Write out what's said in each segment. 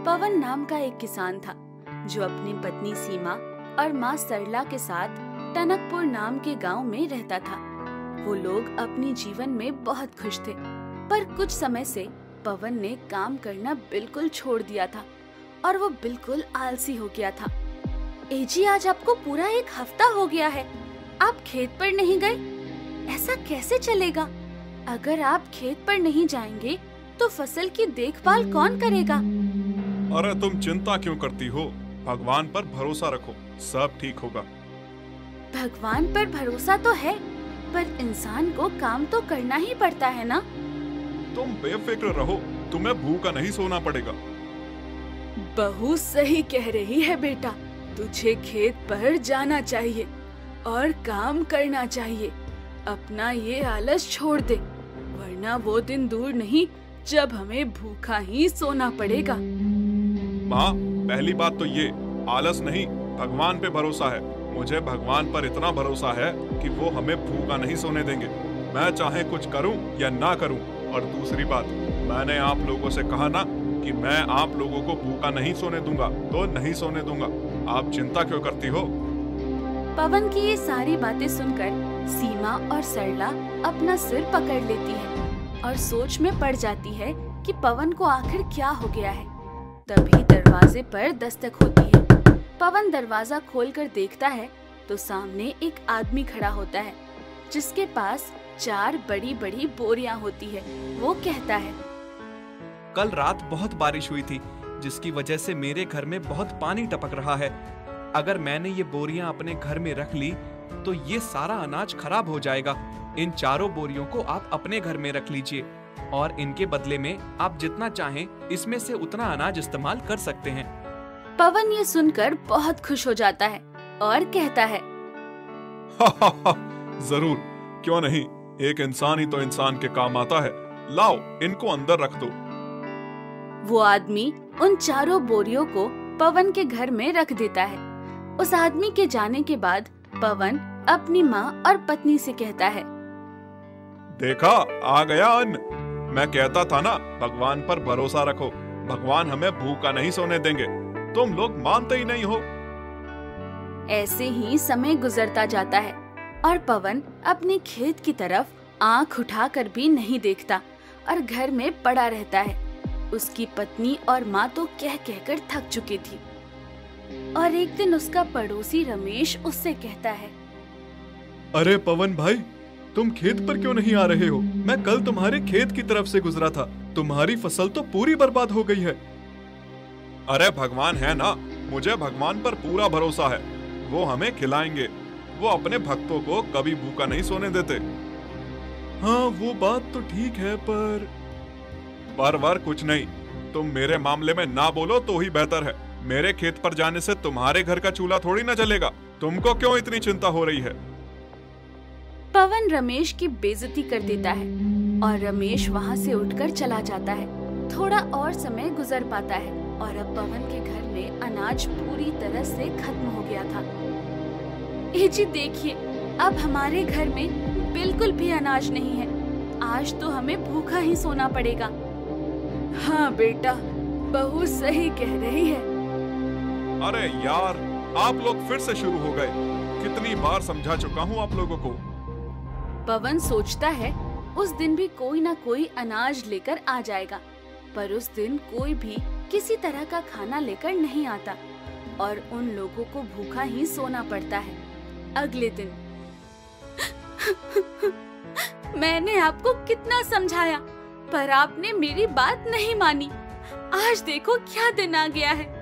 पवन नाम का एक किसान था जो अपनी पत्नी सीमा और माँ सरला के साथ टनकपुर नाम के गांव में रहता था। वो लोग अपनी जीवन में बहुत खुश थे, पर कुछ समय से पवन ने काम करना बिल्कुल छोड़ दिया था और वो बिल्कुल आलसी हो गया था। एजी, आज आपको पूरा एक हफ्ता हो गया है, आप खेत पर नहीं गए? ऐसा कैसे चलेगा? अगर आप खेत पर नहीं जाएंगे तो फसल की देखभाल कौन करेगा? अरे तुम चिंता क्यों करती हो? भगवान पर भरोसा रखो, सब ठीक होगा। भगवान पर भरोसा तो है, पर इंसान को काम तो करना ही पड़ता है ना। तुम बेफिक्र रहो, तुम्हें भूखा नहीं सोना पड़ेगा। बहू सही कह रही है बेटा, तुझे खेत पर जाना चाहिए और काम करना चाहिए। अपना ये आलस छोड़ दे, वरना वो दिन दूर नहीं जब हमें भूखा ही सोना पड़ेगा। माँ, पहली बात तो ये, आलस नहीं, भगवान पे भरोसा है। मुझे भगवान पर इतना भरोसा है कि वो हमें भूखा नहीं सोने देंगे, मैं चाहे कुछ करूं या ना करूं। और दूसरी बात, मैंने आप लोगों से कहा ना कि मैं आप लोगों को भूखा नहीं सोने दूंगा, तो नहीं सोने दूंगा। आप चिंता क्यों करती हो? पवन की ये सारी बातें सुनकर सीमा और सरला अपना सिर पकड़ लेती है और सोच में पड़ जाती है कि पवन को आखिर क्या हो गया है। तभी दरवाजे पर दस्तक होती है। पवन दरवाजा खोलकर देखता है तो सामने एक आदमी खड़ा होता है जिसके पास 4 बड़ी बड़ी बोरियां होती है। वो कहता है, कल रात बहुत बारिश हुई थी जिसकी वजह से मेरे घर में बहुत पानी टपक रहा है। अगर मैंने ये बोरियां अपने घर में रख ली तो ये सारा अनाज खराब हो जाएगा। इन 4 बोरियों को आप अपने घर में रख लीजिए और इनके बदले में आप जितना चाहें इसमें से उतना अनाज इस्तेमाल कर सकते हैं। पवन ये सुनकर बहुत खुश हो जाता है और कहता है, जरूर, क्यों नहीं, एक इंसान ही तो इंसान के काम आता है। लाओ, इनको अंदर रख दो। वो आदमी उन 4 बोरियों को पवन के घर में रख देता है। उस आदमी के जाने के बाद पवन अपनी माँ और पत्नी से कहता है, देखा, आ गया अन्न। मैं कहता था ना, भगवान पर भरोसा रखो, भगवान हमें भूखा नहीं सोने देंगे। तुम लोग मानते ही नहीं हो। ऐसे ही समय गुजरता जाता है और पवन अपने खेत की तरफ आंख उठाकर भी नहीं देखता और घर में पड़ा रहता है। उसकी पत्नी और माँ तो कह कहकर थक चुकी थी और एक दिन उसका पड़ोसी रमेश उससे कहता है, अरे पवन भाई, तुम खेत पर क्यों नहीं आ रहे हो? मैं कल तुम्हारे खेत की तरफ से गुजरा था, तुम्हारी फसल तो पूरी बर्बाद हो गई है। अरे भगवान है ना, मुझे भगवान पर पूरा भरोसा है, वो हमें खिलाएंगे। वो अपने भक्तों को कभी भूखा नहीं सोने देते। हाँ, वो बात तो ठीक है, पर कुछ नहीं, तुम मेरे मामले में ना बोलो तो ही बेहतर है। मेरे खेत पर जाने से तुम्हारे घर का चूल्हा थोड़ी ना जलेगा। तुमको क्यों इतनी चिंता हो रही है? पवन रमेश की बेइज्जती कर देता है और रमेश वहाँ से उठकर चला जाता है। थोड़ा और समय गुजर पाता है और अब पवन के घर में अनाज पूरी तरह से खत्म हो गया था। जी देखिए, अब हमारे घर में बिल्कुल भी अनाज नहीं है। आज तो हमें भूखा ही सोना पड़ेगा। हाँ बेटा, बहू सही कह रही है। अरे यार, आप लोग फिर से शुरू हो गए। कितनी बार समझा चुका हूँ आप लोगों को। पवन सोचता है उस दिन भी कोई ना कोई अनाज लेकर आ जाएगा, पर उस दिन कोई भी किसी तरह का खाना लेकर नहीं आता और उन लोगों को भूखा ही सोना पड़ता है। अगले दिन मैंने आपको कितना समझाया, पर आपने मेरी बात नहीं मानी। आज देखो क्या दिन आ गया है।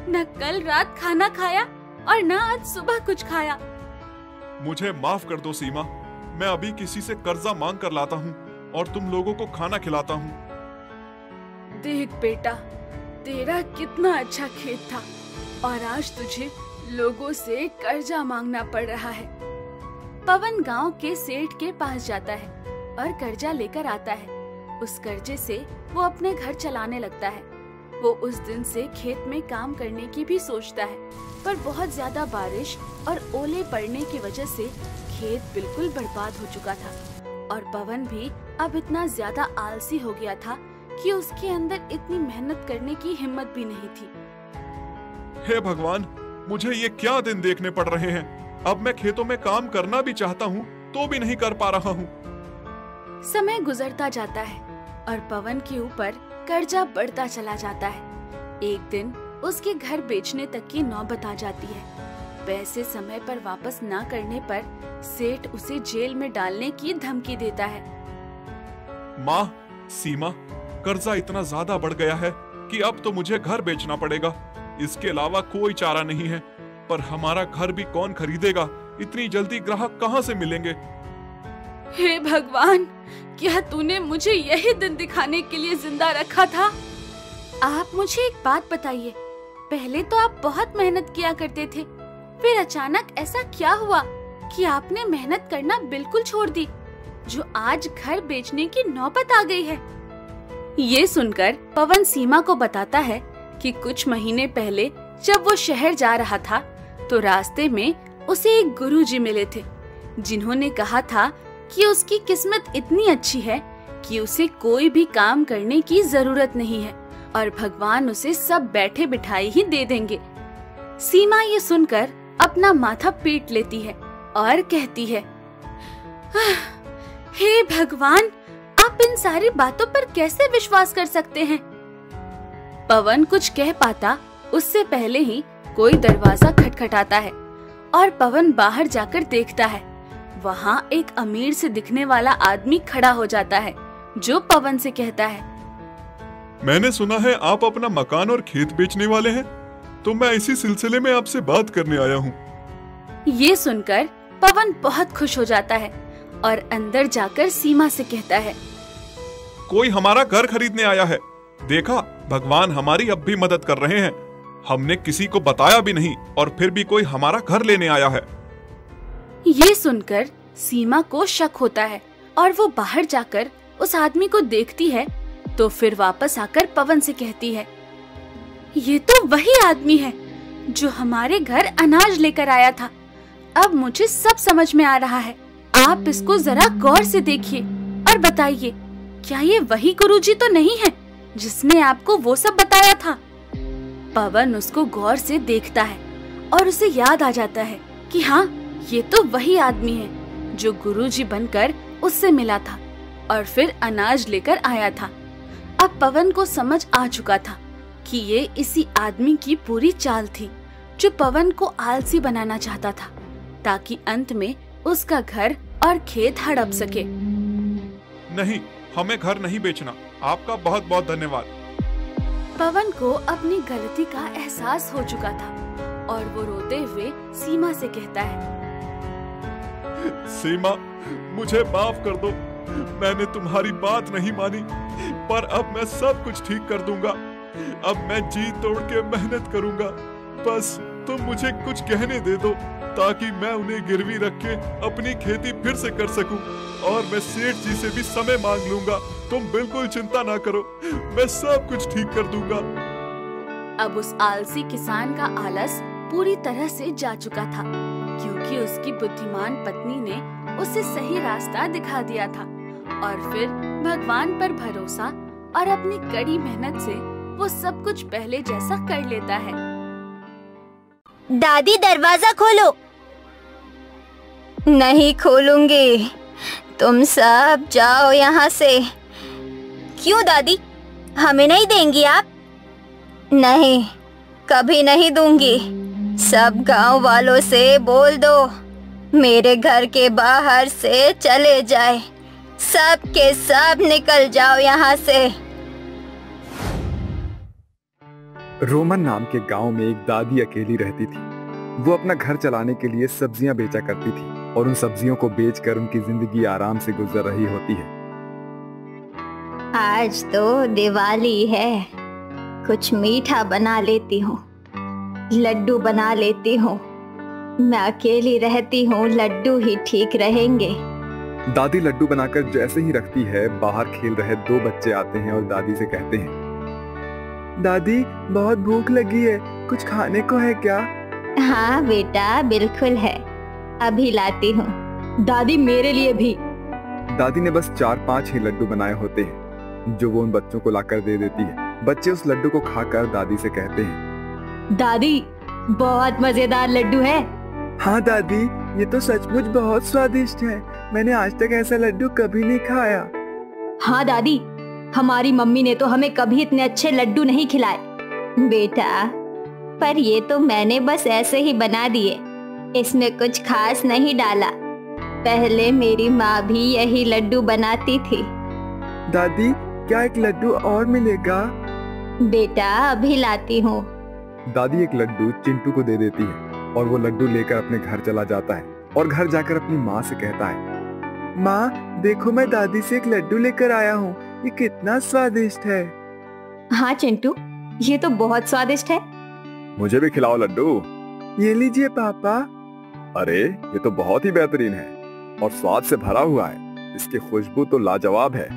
न कल रात खाना खाया और न आज सुबह कुछ खाया। मुझे माफ कर दो सीमा, मैं अभी किसी से कर्जा मांग कर लाता हूँ और तुम लोगों को खाना खिलाता हूँ। देख बेटा, तेरा कितना अच्छा खेत था और आज तुझे लोगों से कर्जा मांगना पड़ रहा है। पवन गांव के सेठ के पास जाता है और कर्जा लेकर आता है। उस कर्जे से वो अपने घर चलाने लगता है। वो उस दिन से खेत में काम करने की भी सोचता है, पर बहुत ज्यादा बारिश और ओले पड़ने की वजह से खेत बिल्कुल बर्बाद हो चुका था और पवन भी अब इतना ज्यादा आलसी हो गया था कि उसके अंदर इतनी मेहनत करने की हिम्मत भी नहीं थी। हे भगवान, मुझे ये क्या दिन देखने पड़ रहे हैं। अब मैं खेतों में काम करना भी चाहता हूँ तो भी नहीं कर पा रहा हूँ। समय गुजरता जाता है और पवन के ऊपर कर्जा बढ़ता चला जाता है। एक दिन उसके घर बेचने तक की नौबत आ जाती है। पैसे समय पर वापस ना करने पर सेठ उसे जेल में डालने की धमकी देता है। माँ, सीमा, कर्जा इतना ज्यादा बढ़ गया है कि अब तो मुझे घर बेचना पड़ेगा। इसके अलावा कोई चारा नहीं है। पर हमारा घर भी कौन खरीदेगा? इतनी जल्दी ग्राहक कहाँ से मिलेंगे? हे भगवान, क्या तूने मुझे यही दिन दिखाने के लिए जिंदा रखा था? आप मुझे एक बात बताइए, पहले तो आप बहुत मेहनत किया करते थे, फिर अचानक ऐसा क्या हुआ कि आपने मेहनत करना बिल्कुल छोड़ दी, जो आज घर बेचने की नौबत आ गई है? ये सुनकर पवन सीमा को बताता है कि कुछ महीने पहले जब वो शहर जा रहा था तो रास्ते में उसे एक गुरुजी मिले थे, जिन्होंने कहा था कि उसकी किस्मत इतनी अच्छी है कि उसे कोई भी काम करने की जरूरत नहीं है और भगवान उसे सब बैठे बिठाए ही दे देंगे। सीमा ये सुनकर अपना माथा पीट लेती है और कहती है, हे भगवान, आप इन सारी बातों पर कैसे विश्वास कर सकते हैं? पवन कुछ कह पाता उससे पहले ही कोई दरवाजा खटखटाता है और पवन बाहर जाकर देखता है। वहाँ एक अमीर से दिखने वाला आदमी खड़ा हो जाता है, जो पवन से कहता है, मैंने सुना है आप अपना मकान और खेत बेचने वाले हैं, तो मैं इसी सिलसिले में आपसे बात करने आया हूँ। ये सुनकर पवन बहुत खुश हो जाता है और अंदर जाकर सीमा से कहता है, कोई हमारा घर खरीदने आया है। देखा, भगवान हमारी अब भी मदद कर रहे हैं। हमने किसी को बताया भी नहीं और फिर भी कोई हमारा घर लेने आया है। ये सुनकर सीमा को शक होता है और वो बाहर जाकर उस आदमी को देखती है, तो फिर वापस आकर पवन से कहती है, ये तो वही आदमी है जो हमारे घर अनाज लेकर आया था। अब मुझे सब समझ में आ रहा है। आप इसको जरा गौर से देखिए और बताइए, क्या ये वही गुरुजी तो नहीं है जिसने आपको वो सब बताया था? पवन उसको गौर से देखता है और उसे याद आ जाता है कि हाँ, ये तो वही आदमी है जो गुरुजी बनकर उससे मिला था और फिर अनाज लेकर आया था। अब पवन को समझ आ चुका था कि ये इसी आदमी की पूरी चाल थी, जो पवन को आलसी बनाना चाहता था, ताकि अंत में उसका घर और खेत हड़प सके। नहीं, हमें घर नहीं बेचना। आपका बहुत बहुत धन्यवाद। पवन को अपनी गलती का एहसास हो चुका था और वो रोते हुए सीमा से कहता है, सीमा, मुझे माफ कर दो। मैंने तुम्हारी बात नहीं मानी, पर अब मैं सब कुछ ठीक कर दूंगा। अब मैं जी तोड़ के मेहनत करूंगा। बस तुम मुझे कुछ कहने दे दो ताकि मैं उन्हें गिरवी रख के अपनी खेती फिर से कर सकूं, और मैं सेठ जी से भी समय मांग लूंगा। तुम बिल्कुल चिंता ना करो, मैं सब कुछ ठीक कर दूंगा। अब उस आलसी किसान का आलस पूरी तरह से जा चुका था, क्योंकि उसकी बुद्धिमान पत्नी ने उसे सही रास्ता दिखा दिया था और फिर भगवान पर भरोसा और अपनी कड़ी मेहनत से वो सब कुछ पहले जैसा कर लेता है। दादी, दरवाजा खोलो। नहीं खोलूंगी, तुम सब जाओ यहाँ से। क्यों दादी, हमें नहीं देंगी आप? नहीं, कभी नहीं दूंगी। सब गांव वालों से बोल दो मेरे घर के बाहर से चले जाए। सब के सब निकल जाओ यहाँ से। रोमन नाम के गांव में एक दादी अकेली रहती थी। वो अपना घर चलाने के लिए सब्जियां बेचा करती थी और उन सब्जियों को बेचकर उनकी जिंदगी आराम से गुजर रही होती है। आज तो दिवाली है, कुछ मीठा बना लेती हूँ, लड्डू बना लेती हूँ। मैं अकेली रहती हूँ, लड्डू ही ठीक रहेंगे। दादी लड्डू बनाकर जैसे ही रखती है, बाहर खेल रहे दो बच्चे आते हैं और दादी से कहते हैं, दादी बहुत भूख लगी है, कुछ खाने को है क्या? हाँ बेटा, बिल्कुल है, अभी लाती हूँ। दादी, मेरे लिए भी। दादी ने बस 4-5 ही लड्डू बनाए होते हैं। जो वो उन बच्चों को लाकर दे देती है। बच्चे उस लड्डू को खाकर दादी से कहते हैं, दादी बहुत मजेदार लड्डू है। हाँ दादी, ये तो सचमुच बहुत स्वादिष्ट है। मैंने आज तक ऐसा लड्डू कभी नहीं खाया। हाँ दादी, हमारी मम्मी ने तो हमें कभी इतने अच्छे लड्डू नहीं खिलाए। बेटा, पर ये तो मैंने बस ऐसे ही बना दिए, इसमें कुछ खास नहीं डाला। पहले मेरी माँ भी यही लड्डू बनाती थी। दादी, क्या एक लड्डू और मिलेगा? बेटा अभी लाती हूँ। दादी एक लड्डू चिंटू को दे देती है और वो लड्डू लेकर अपने घर चला जाता है और घर जाकर अपनी माँ से कहता है, माँ देखो मैं दादी से एक लड्डू लेकर आया हूँ, ये कितना स्वादिष्ट है। हाँ चिंटू, ये तो बहुत स्वादिष्ट है। मुझे भी खिलाओ लड्डू। ये लीजिए पापा। अरे ये तो बहुत ही बेहतरीन है और स्वाद से भरा हुआ है। इसकी खुशबू तो लाजवाब है।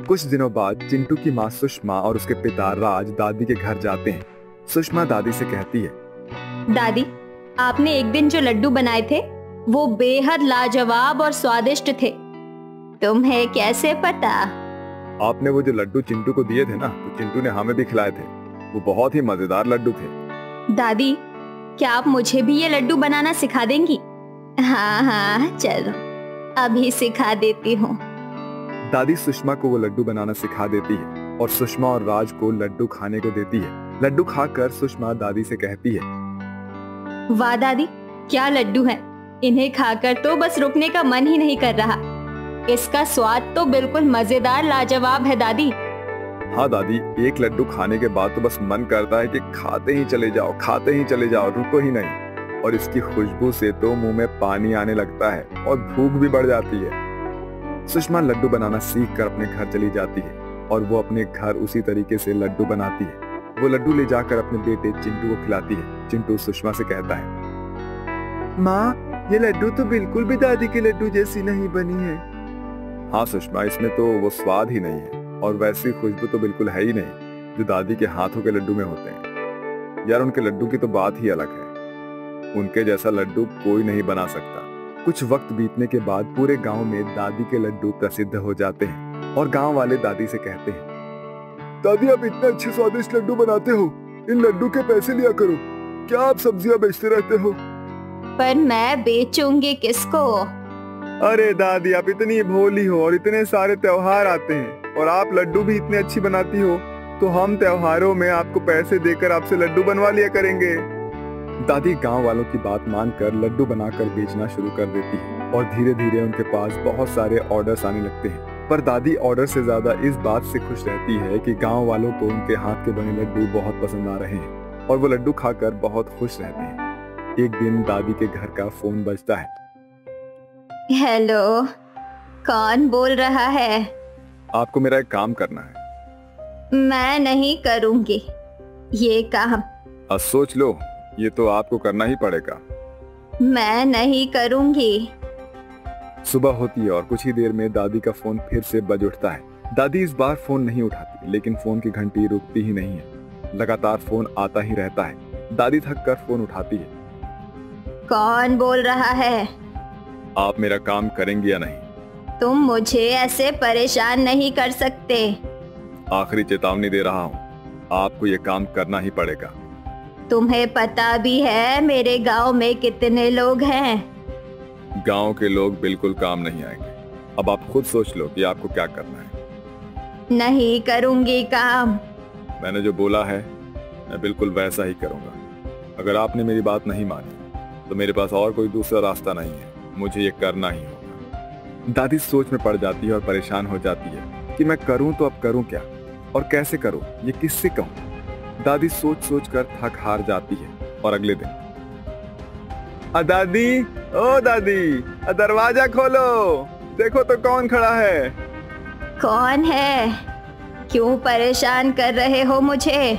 कुछ दिनों बाद चिंटू की माँ सुषमा और उसके पिता राज दादी के घर जाते हैं। सुषमा दादी से कहती है, दादी आपने एक दिन जो लड्डू बनाए थे वो बेहद लाजवाब और स्वादिष्ट थे। तुम्हें कैसे पता? आपने वो जो लड्डू चिंटू को दिए थे ना, तो चिंटू ने हमें भी खिलाए थे। वो बहुत ही मजेदार लड्डू थे। दादी, क्या आप मुझे भी ये लड्डू बनाना सिखा देंगी? हाँ हाँ चलो, अभी सिखा देती हूँ। दादी सुषमा को वो लड्डू बनाना सिखा देती है और सुषमा और राज को लड्डू खाने को देती है। लड्डू खाकर सुषमा दादी से कहती है, वाह दादी, क्या लड्डू है। इन्हें खाकर तो बस रुकने का मन ही नहीं कर रहा। इसका स्वाद तो बिल्कुल मजेदार लाजवाब है दादी। हाँ दादी, एक लड्डू खाने के बाद तो बस मन करता है कि खाते ही चले जाओ, खाते ही चले जाओ, रुको ही नहीं। और इसकी खुशबू से तो मुंह में पानी आने लगता है और भूख भी बढ़ जाती है। सुषमा लड्डू बनाना सीख कर अपने घर चली जाती है और वो अपने घर उसी तरीके से लड्डू बनाती है। वो लड्डू ले जाकर अपने बेटे चिंटू को खिलाती है। चिंटू सुषमा से कहता है, माँ ये लड्डू तो बिल्कुल भी दादी के लड्डू जैसी नहीं बनी है। हाँ सुषमा, इसमें तो वो स्वाद ही नहीं है और वैसी खुशबू तो बिल्कुल है ही नहीं जो दादी के हाथों के लड्डू में होते हैं। यार उनके लड्डू की तो बात ही अलग है। उनके जैसा लड्डू कोई नहीं बना सकता। कुछ वक्त बीतने के बाद पूरे गांव में दादी के लड्डू प्रसिद्ध हो जाते हैं और गांव वाले दादी से कहते हैं, दादी आप इतने अच्छे स्वादिष्ट लड्डू बनाते हो, इन लड्डू के पैसे लिया करो। क्या आप सब्जियां बेचते रहते हो? पर मैं बेचूंगी किसको? अरे दादी, आप इतनी भोली हो और इतने सारे त्योहार आते हैं और आप लड्डू भी इतने अच्छी बनाती हो, तो हम त्योहारों में आपको पैसे देकर आपसे लड्डू बनवा लिया करेंगे। दादी गांव वालों की बात मानकर लड्डू बनाकर बेचना शुरू कर देती है और धीरे धीरे उनके पास बहुत सारे ऑर्डर्स आने लगते हैं। पर दादी ऑर्डर से ज्यादा इस बात से खुश रहती है कि गांव वालों को उनके हाथ के बने लड्डू बहुत पसंद आ रहे हैं और वो लड्डू खाकर बहुत खुश रहते हैं। एक दिन दादी के घर का फोन बजता है। हेलो, कौन बोल रहा है? आपको मेरा एक काम करना है। मैं नहीं करूंगी ये काम। सोच लो, ये तो आपको करना ही पड़ेगा। मैं नहीं करूंगी। सुबह होती है और कुछ ही देर में दादी का फोन फिर से बज उठता है। दादी इस बार फोन नहीं उठाती, लेकिन फोन की घंटी रुकती ही नहीं है। लगातार फोन आता ही रहता है। दादी थक कर फोन उठाती है। कौन बोल रहा है? आप मेरा काम करेंगे या नहीं? तुम मुझे ऐसे परेशान नहीं कर सकते। आखिरी चेतावनी दे रहा हूँ, आपको ये काम करना ही पड़ेगा। तुम्हें पता भी है मेरे गांव में कितने लोग हैं? गांव के लोग बिल्कुल काम नहीं आएंगे। अब आप खुद सोच लो कि आपको क्या करना है। नहीं करूंगी काम। मैंने जो बोला है मैं बिल्कुल वैसा ही करूंगा। अगर आपने मेरी बात नहीं मानी तो मेरे पास और कोई दूसरा रास्ता नहीं है, मुझे ये करना ही होगा। दादी सोच में पड़ जाती है और परेशान हो जाती है कि मैं करूं तो अब करूं क्या और कैसे करूं, ये किससे कहूं। दादी सोच सोच कर थक हार जाती है और अगले दिन, दादी, ओ दादी, दरवाजा खोलो, देखो तो कौन खड़ा है। कौन है? क्यों परेशान कर रहे हो मुझे?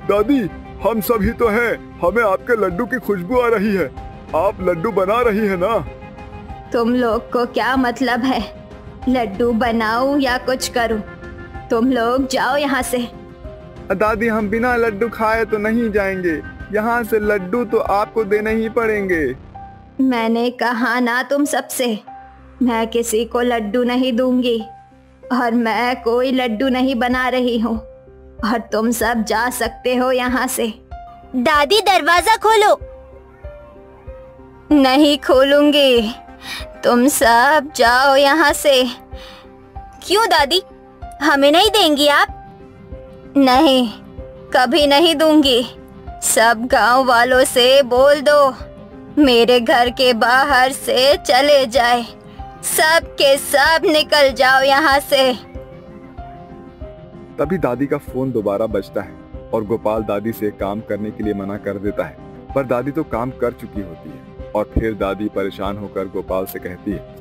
दादी, हम सब ही तो हैं। हमें आपके लड्डू की खुशबू आ रही है। आप लड्डू बना रही है ना? तुम लोग को क्या मतलब है? लड्डू बनाऊं या कुछ करूं? तुम लोग जाओ यहाँ से। दादी, हम बिना लड्डू खाए तो नहीं जाएंगे। यहाँ से लड्डू तो आपको देने ही पड़ेंगे। मैंने कहा ना तुम सबसे, मैं किसी को लड्डू नहीं दूंगी। और मैं कोई लड्डू नहीं बना रही हूँ और तुम सब जा सकते हो यहाँ से। दादी दरवाजा खोलो। नहीं खोलूंगी, तुम सब जाओ यहाँ से। क्यों दादी, हमें नहीं देंगी आप? नहीं, कभी नहीं दूंगी। सब गांव वालों से बोल दो मेरे घर के बाहर से चले जाए। सब के सब निकल जाओ यहाँ से। तभी दादी का फोन दोबारा बजता है और गोपाल दादी से काम करने के लिए मना कर देता है, पर दादी तो काम कर चुकी होती है। और फिर दादी परेशान होकर गोपाल से कहती है,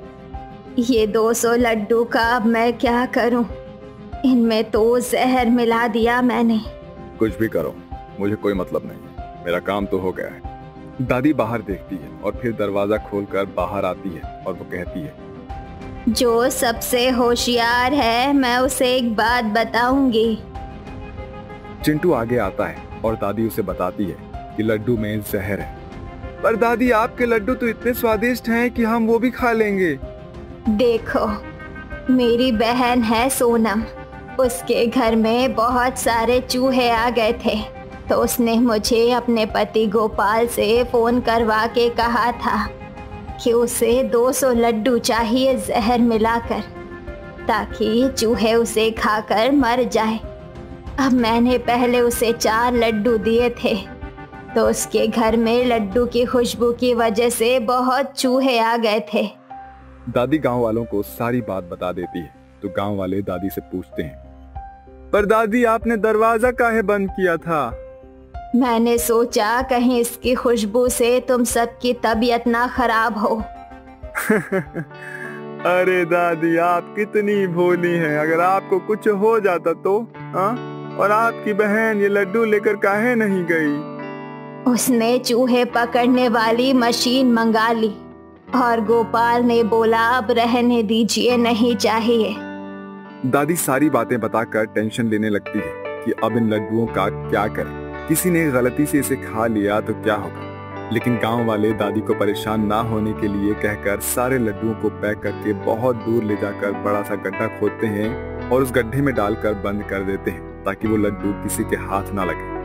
ये 200 लड्डू का अब मैं क्या करूं? इनमें तो जहर मिला दिया मैंने। कुछ भी करो, मुझे कोई मतलब नहीं, मेरा काम तो हो गया है। दादी बाहर देखती है और फिर दरवाजा खोलकर बाहर आती है और वो कहती है, जो सबसे होशियार है मैं उसे एक बात बताऊंगी। चिंटू आगे आता है और दादी उसे बताती है कि लड्डू में जहर है। पर दादी, आपके लड्डू तो इतने स्वादिष्ट हैं कि हम वो भी खा लेंगे। देखो, मेरी बहन है सोनम, उसके घर में बहुत सारे चूहे आ गए थे, तो उसने मुझे अपने पति गोपाल से फोन करवा के कहा था कि उसे 200 लड्डू चाहिए जहर मिलाकर, ताकि चूहे उसे खाकर मर जाए। अब मैंने पहले उसे 4 लड्डू दिए थे, तो उसके घर में लड्डू की खुशबू की वजह से बहुत चूहे आ गए थे। दादी गांव वालों को सारी बात बता देती है, तो गांव वाले दादी से पूछते हैं, पर दादी, आपने दरवाजा काहे बंद किया था? मैंने सोचा कहीं इसकी खुशबू से तुम सबकी तबीयत ना खराब हो। अरे दादी, आप कितनी भोली हैं। अगर आपको कुछ हो जाता तो? और आपकी बहन ये लड्डू लेकर काहे नहीं गई? उसने चूहे पकड़ने वाली मशीन मंगा ली और गोपाल ने बोला अब रहने दीजिए, नहीं चाहिए। दादी सारी बातें बताकर टेंशन लेने लगती है कि अब इन लड्डुओं का क्या करें। किसी ने गलती से इसे खा लिया तो क्या होगा। लेकिन गांव वाले दादी को परेशान ना होने के लिए कहकर सारे लड्डुओं को पैक करके बहुत दूर ले जाकर बड़ा सा गड्ढा खोदते हैं और उस गड्ढे में डालकर बंद कर देते हैं, ताकि वो लड्डू किसी के हाथ ना लगे।